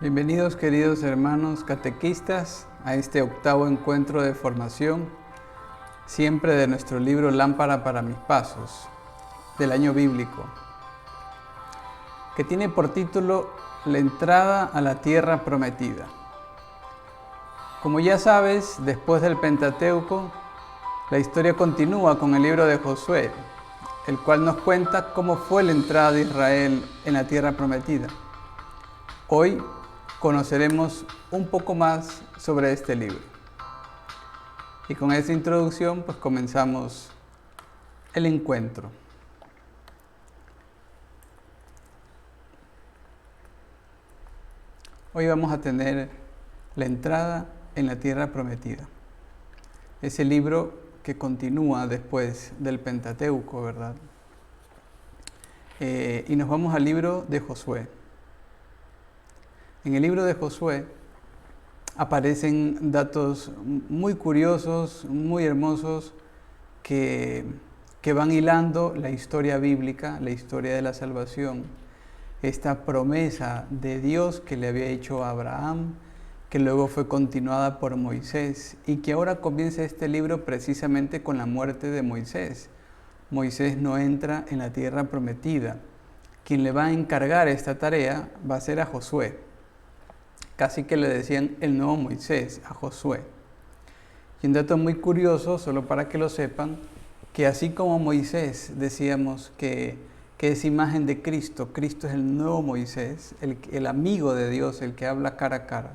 Bienvenidos, queridos hermanos catequistas, a este octavo encuentro de formación, siempre de nuestro libro Lámpara para mis pasos, del año bíblico, que tiene por título La entrada a la tierra prometida. Como ya sabes, después del Pentateuco, la historia continúa con el libro de Josué, el cual nos cuenta cómo fue la entrada de Israel en la tierra prometida. Hoy conoceremos un poco más sobre este libro. Y con esta introducción, pues comenzamos el encuentro. Hoy vamos a tener la entrada en la tierra prometida. Ese libro que continúa después del Pentateuco, ¿verdad? Y nos vamos al libro de Josué. En el libro de Josué aparecen datos muy curiosos, muy hermosos, que van hilando la historia bíblica, la historia de la salvación, esta promesa de Dios que le había hecho a Abraham, que luego fue continuada por Moisés y que ahora comienza este libro precisamente con la muerte de Moisés. Moisés no entra en la tierra prometida. Quien le va a encargar esta tarea va a ser a Josué. Casi que le decían el nuevo Moisés a Josué. Y un dato muy curioso, solo para que lo sepan, que así como Moisés decíamos que es imagen de Cristo, Cristo es el nuevo Moisés, el amigo de Dios, el que habla cara a cara.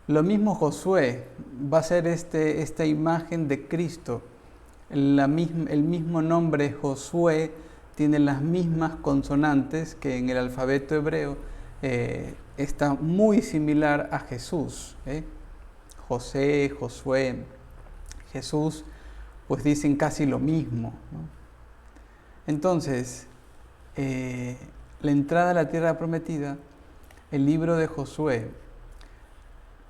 Lo mismo Josué va a ser esta imagen de Cristo. El mismo nombre Josué tiene las mismas consonantes que en el alfabeto hebreo. Está muy similar a Jesús. José, Josué, Jesús, pues dicen casi lo mismo, ¿no? Entonces, la entrada a la tierra prometida, el libro de Josué,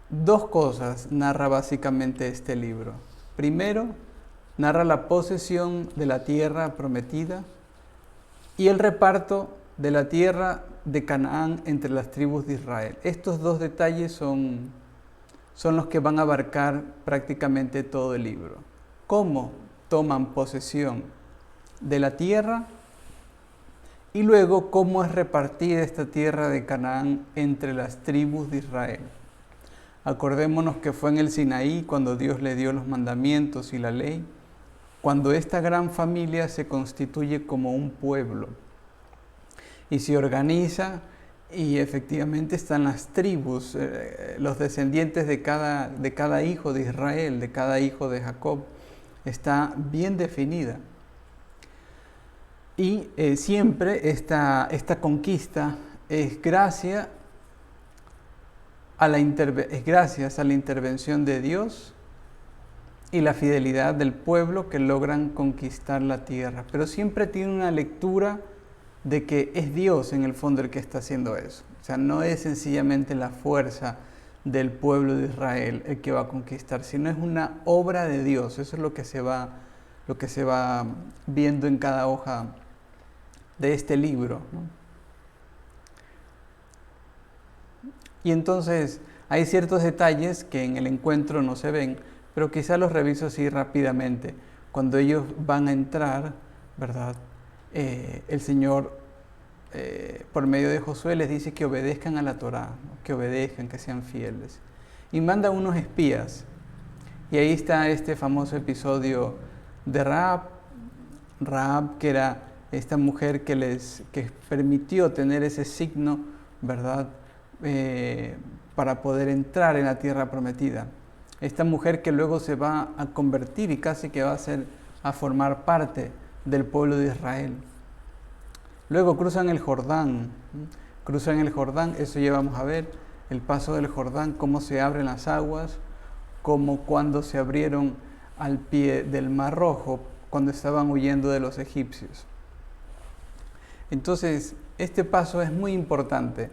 dos cosas narra básicamente este libro. Primero, narra la posesión de la tierra prometida y el reparto de la tierra de Canaán entre las tribus de Israel. Estos dos detalles son los que van a abarcar prácticamente todo el libro. Cómo toman posesión de la tierra y luego cómo es repartida esta tierra de Canaán entre las tribus de Israel. Acordémonos que fue en el Sinaí cuando Dios le dio los mandamientos y la ley, cuando esta gran familia se constituye como un pueblo y se organiza, y efectivamente están las tribus, los descendientes de cada hijo de Israel, de cada hijo de Jacob, está bien definida. Y siempre esta conquista es gracias a la intervención de Dios y la fidelidad del pueblo que logran conquistar la tierra. Pero siempre tiene una lectura de que es Dios en el fondo el que está haciendo eso. O sea, no es sencillamente la fuerza del pueblo de Israel el que va a conquistar, sino es una obra de Dios. Eso es lo que se va viendo en cada hoja de este libro, ¿no? Y entonces hay ciertos detalles que en el encuentro no se ven, pero quizá los reviso así rápidamente. Cuando ellos van a entrar, ¿verdad? El Señor, por medio de Josué, les dice que obedezcan a la Torá, ¿no? Que obedezcan, que sean fieles. Y manda unos espías. Y ahí está este famoso episodio de Rahab, que era esta mujer que permitió tener ese signo, ¿verdad? Para poder entrar en la tierra prometida. Esta mujer que luego se va a convertir y casi que va a formar parte del pueblo de Israel. Luego cruzan el Jordán, eso ya vamos a ver, el paso del Jordán, cómo se abren las aguas, como cuando se abrieron al pie del Mar Rojo, cuando estaban huyendo de los egipcios. Entonces, este paso es muy importante,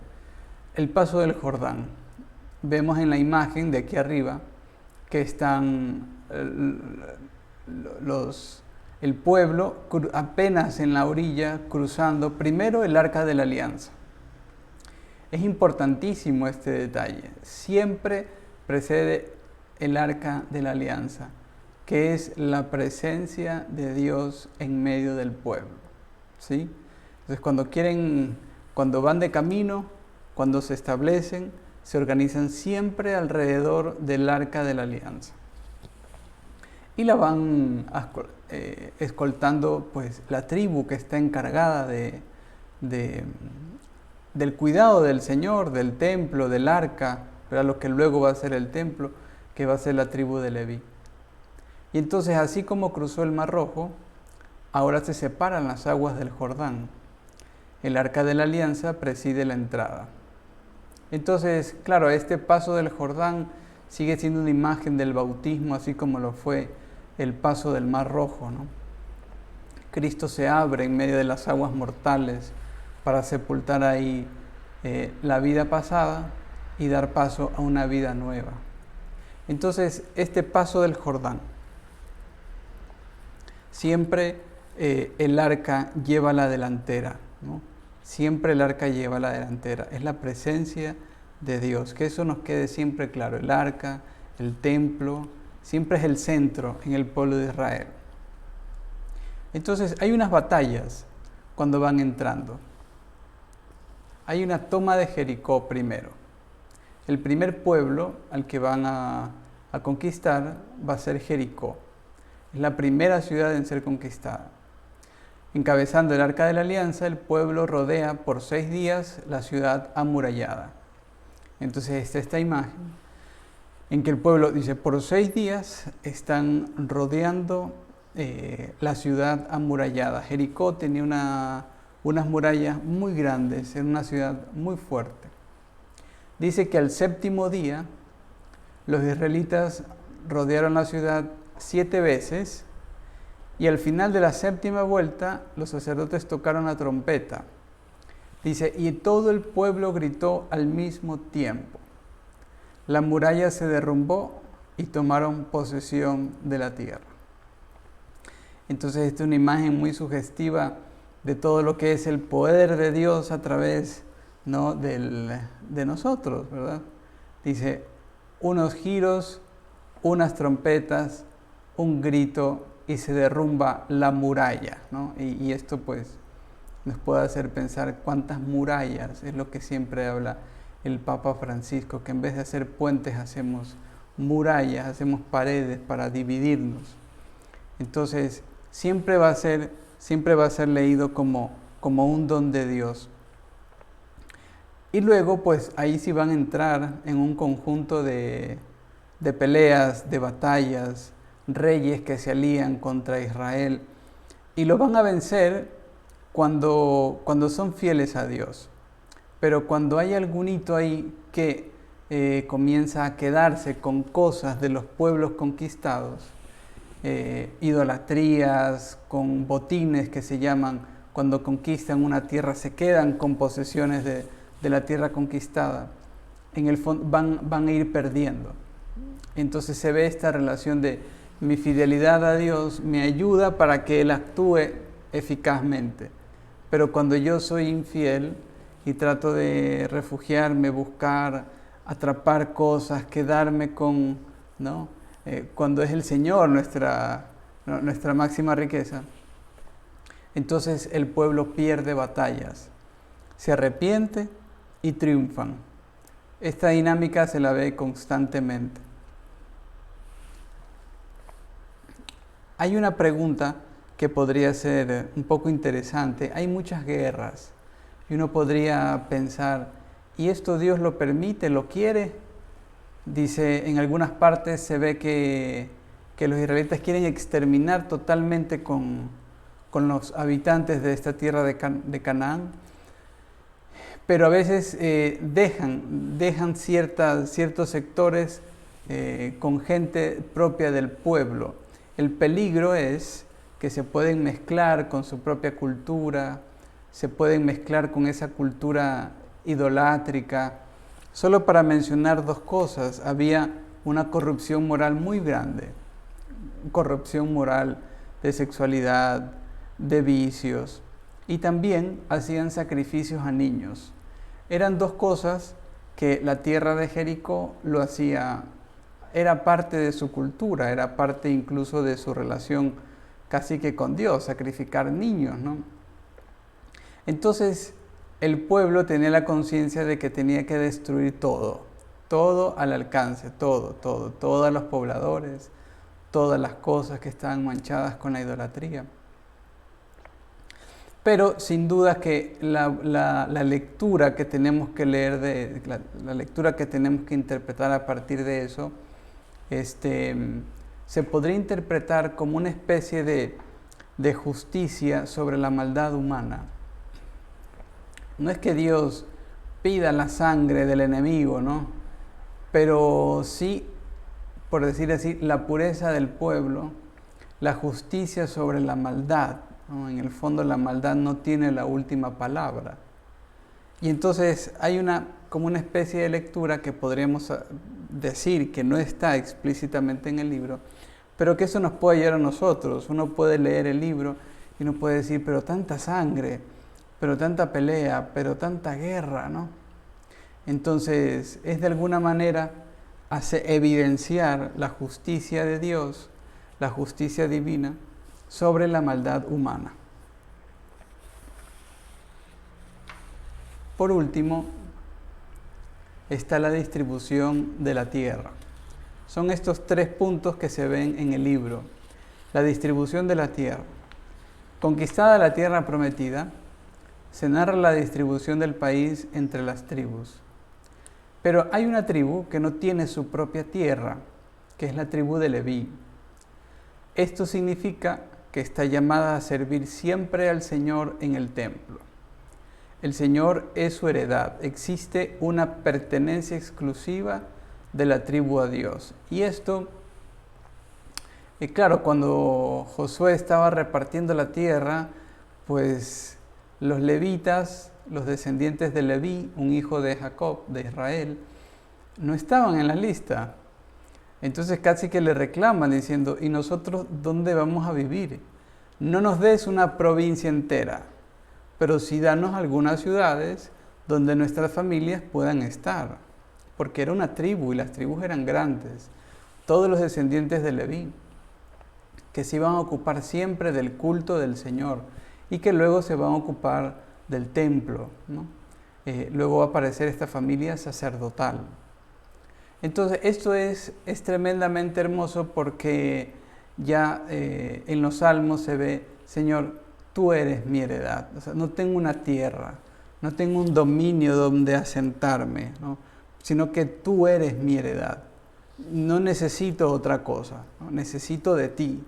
el paso del Jordán. Vemos en la imagen de aquí arriba que están el pueblo apenas en la orilla cruzando primero el Arca de la Alianza. Es importantísimo este detalle. Siempre precede el arca de la alianza, que es la presencia de Dios en medio del pueblo, ¿sí? Entonces cuando van de camino, cuando se establecen, se organizan siempre alrededor del arca de la alianza. Y la van escoltando pues la tribu que está encargada del cuidado del Señor, del templo, del arca, ¿verdad? Lo que luego va a ser el templo, que va a ser la tribu de Leví. Y entonces, así como cruzó el Mar Rojo, ahora se separan las aguas del Jordán. El arca de la alianza preside la entrada. Entonces, claro, este paso del Jordán sigue siendo una imagen del bautismo, así como lo fue el paso del Mar Rojo, ¿no? Cristo se abre en medio de las aguas mortales para sepultar ahí la vida pasada y dar paso a una vida nueva. Entonces, este paso del Jordán, siempre el arca lleva la delantera, ¿no? Siempre el arca lleva la delantera. Es la presencia de Dios. Que eso nos quede siempre claro. El arca, el templo, siempre es el centro en el pueblo de Israel. Entonces, hay unas batallas cuando van entrando. Hay una toma de Jericó primero. El primer pueblo al que van a conquistar va a ser Jericó. Es la primera ciudad en ser conquistada. Encabezando el arca de la alianza, el pueblo rodea por 6 días la ciudad amurallada. Entonces está esta imagen en que el pueblo dice, por 6 días están rodeando la ciudad amurallada. Jericó tenía unas murallas muy grandes, era una ciudad muy fuerte. Dice que al 7º día los israelitas rodearon la ciudad 7 veces y al final de la 7ª vuelta los sacerdotes tocaron la trompeta. Dice, y todo el pueblo gritó al mismo tiempo. La muralla se derrumbó y tomaron posesión de la tierra. Entonces esta es una imagen muy sugestiva de todo lo que es el poder de Dios a través, ¿no?, de nosotros, ¿verdad? Dice, unos giros, unas trompetas, un grito y se derrumba la muralla, ¿no? Y esto pues nos puede hacer pensar cuántas murallas, es lo que siempre habla el Papa Francisco, que en vez de hacer puentes hacemos murallas, hacemos paredes para dividirnos. Entonces siempre va a ser leído como un don de Dios. Y luego pues ahí sí van a entrar en un conjunto de peleas, de batallas, reyes que se alían contra Israel y lo van a vencer cuando son fieles a Dios. Pero cuando hay algún hito ahí que comienza a quedarse con cosas de los pueblos conquistados, idolatrías, con botines que se llaman, cuando conquistan una tierra se quedan con posesiones de la tierra conquistada, en el fondo van a ir perdiendo. Entonces se ve esta relación de mi fidelidad a Dios me ayuda para que Él actúe eficazmente. Pero cuando yo soy infiel y trato de refugiarme, buscar, atrapar cosas, quedarme con, ¿no? Cuando es el Señor nuestra máxima riqueza, entonces el pueblo pierde batallas, se arrepiente y triunfan. Esta dinámica se la ve constantemente. Hay una pregunta que podría ser un poco interesante. Hay muchas guerras y uno podría pensar, ¿y esto Dios lo permite, lo quiere? Dice, en algunas partes se ve que los israelitas quieren exterminar totalmente con los habitantes de esta tierra de Canaán, pero a veces dejan ciertos sectores con gente propia del pueblo. El peligro es que se pueden mezclar con su propia cultura, se pueden mezclar con esa cultura idolátrica. Solo para mencionar 2 cosas, había una corrupción moral muy grande, corrupción moral de sexualidad, de vicios, y también hacían sacrificios a niños. eran dos cosas que la tierra de Jericó lo hacía, era parte de su cultura, era parte incluso de su relación casi que con Dios, sacrificar niños, ¿no? Entonces el pueblo tenía la conciencia de que tenía que destruir todo, todo al alcance, todos los pobladores, todas las cosas que estaban manchadas con la idolatría. Pero sin duda que la lectura que tenemos que leer, la lectura que tenemos que interpretar a partir de eso, se podría interpretar como una especie de justicia sobre la maldad humana. No es que Dios pida la sangre del enemigo, ¿no? Pero sí, por decir así, la pureza del pueblo, la justicia sobre la maldad, ¿no? En el fondo la maldad no tiene la última palabra. Y entonces hay como una especie de lectura que podríamos decir que no está explícitamente en el libro, pero que eso nos puede ayudar a nosotros. Uno puede leer el libro y uno puede decir, pero tanta sangre, pero tanta pelea, pero tanta guerra, ¿no? Entonces es de alguna manera hace evidenciar la justicia de Dios, la justicia divina, sobre la maldad humana. Por último, está la distribución de la tierra. Son estos 3 puntos que se ven en el libro. La distribución de la tierra. Conquistada la tierra prometida, se narra la distribución del país entre las tribus. Pero hay una tribu que no tiene su propia tierra, que es la tribu de Leví. Esto significa que está llamada a servir siempre al Señor en el templo. El Señor es su heredad. Existe una pertenencia exclusiva de la tribu a Dios. Y esto, claro, cuando Josué estaba repartiendo la tierra, pues los levitas, los descendientes de Leví, un hijo de Jacob, de Israel, no estaban en la lista. Entonces casi que le reclaman diciendo, ¿y nosotros dónde vamos a vivir? No nos des una provincia entera, pero sí danos algunas ciudades donde nuestras familias puedan estar. Porque era una tribu y las tribus eran grandes. Todos los descendientes de Leví, que se iban a ocupar siempre del culto del Señor y que luego se van a ocupar del templo, ¿no? Luego va a aparecer esta familia sacerdotal. Entonces esto es tremendamente hermoso porque ya en los Salmos se ve, Señor, tú eres mi heredad. O sea, no tengo una tierra, no tengo un dominio donde asentarme, ¿no? Sino que tú eres mi heredad. No necesito otra cosa, ¿no? Necesito de ti,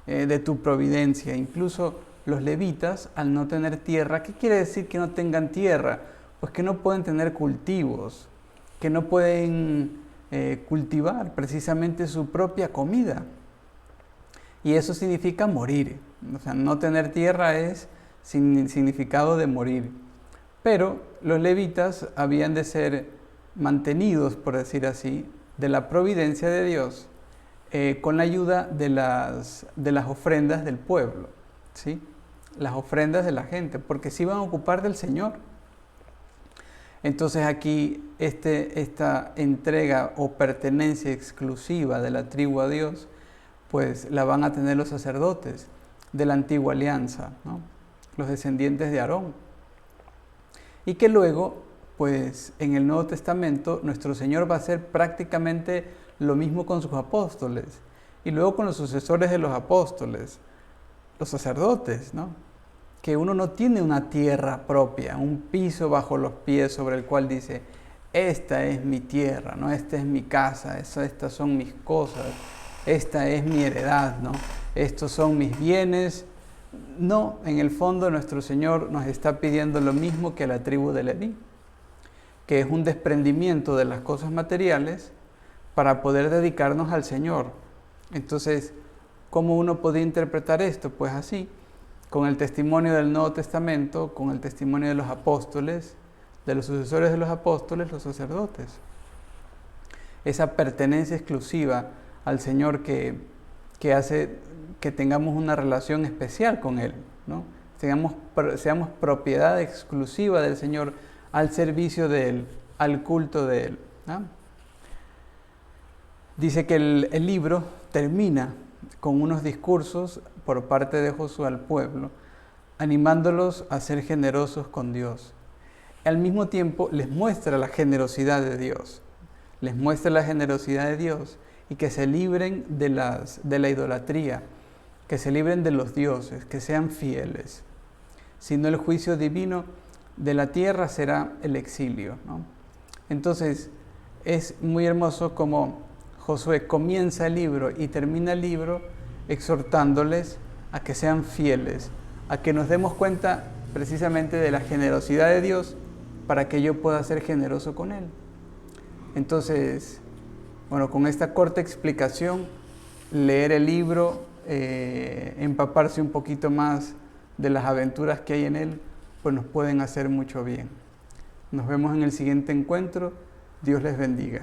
de tu providencia. Incluso los levitas, al no tener tierra, ¿qué quiere decir que no tengan tierra? Pues que no pueden tener cultivos, que no pueden cultivar precisamente su propia comida. Y eso significa morir. O sea, no tener tierra es significado de morir. Pero los levitas habían de ser mantenidos, por decir así, de la providencia de Dios, con la ayuda de las ofrendas del pueblo, ¿sí? Las ofrendas de la gente, porque se iban a ocupar del Señor. Entonces aquí esta entrega o pertenencia exclusiva de la tribu a Dios, pues la van a tener los sacerdotes de la antigua alianza, ¿no? Los descendientes de Aarón. Y que luego, pues en el Nuevo Testamento, nuestro Señor va a hacer prácticamente lo mismo con sus apóstoles. Y luego con los sucesores de los apóstoles, los sacerdotes, ¿no? Que uno no tiene una tierra propia, un piso bajo los pies sobre el cual dice, esta es mi tierra, ¿no? Esta es mi casa, estas son mis cosas, esta es mi heredad, ¿no? Estos son mis bienes. No, en el fondo nuestro Señor nos está pidiendo lo mismo que a la tribu de Leví, que es un desprendimiento de las cosas materiales para poder dedicarnos al Señor. Entonces, ¿cómo uno puede interpretar esto? Pues así, con el testimonio del Nuevo Testamento, con el testimonio de los apóstoles, de los sucesores de los apóstoles, los sacerdotes. Esa pertenencia exclusiva al Señor que hace que tengamos una relación especial con Él, ¿no? Seamos propiedad exclusiva del Señor al servicio de Él, al culto de Él. ¿No? Dice que el libro termina con unos discursos por parte de Josué al pueblo, animándolos a ser generosos con Dios. Al mismo tiempo les muestra la generosidad de Dios. Les muestra la generosidad de Dios y que se libren de la idolatría, que se libren de los dioses, que sean fieles. Si no, el juicio divino de la tierra será el exilio, ¿no? Entonces, es muy hermoso como Josué comienza el libro y termina el libro exhortándoles a que sean fieles, a que nos demos cuenta precisamente de la generosidad de Dios para que yo pueda ser generoso con Él. Entonces, bueno, con esta corta explicación, leer el libro, empaparse un poquito más de las aventuras que hay en él, pues nos pueden hacer mucho bien. Nos vemos en el siguiente encuentro. Dios les bendiga.